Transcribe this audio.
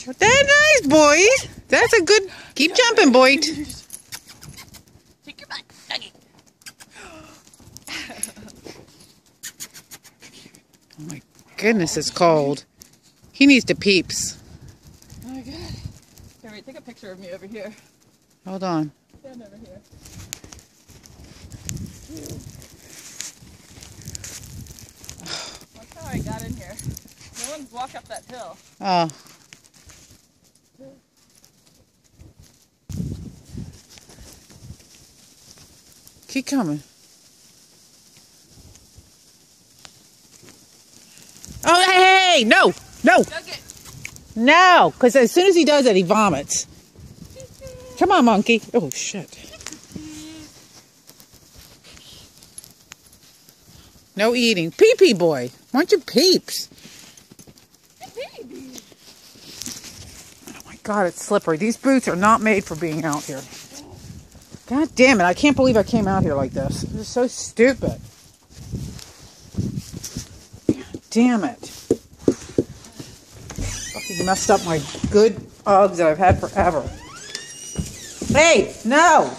That's nice, boys. That's a good. Keep jumping, boy. Take your butt, Dougie. Oh my goodness, it's cold. He needs to peeps. Oh my god. Here, wait, take a picture of me over here. Hold on. Stand over here. That's how I got in here. No one's walked up that hill. Oh. Keep coming. Oh, hey! No! No! No! Because as soon as he does that, he vomits. Come on, monkey. Oh, shit. No eating. Pee-pee boy. Why don't you peeps? Oh, my God, it's slippery. These boots are not made for being out here. God damn it. I can't believe I came out here like this. This is so stupid. God damn it. Fucking messed up my good Uggs that I've had forever. Hey, no!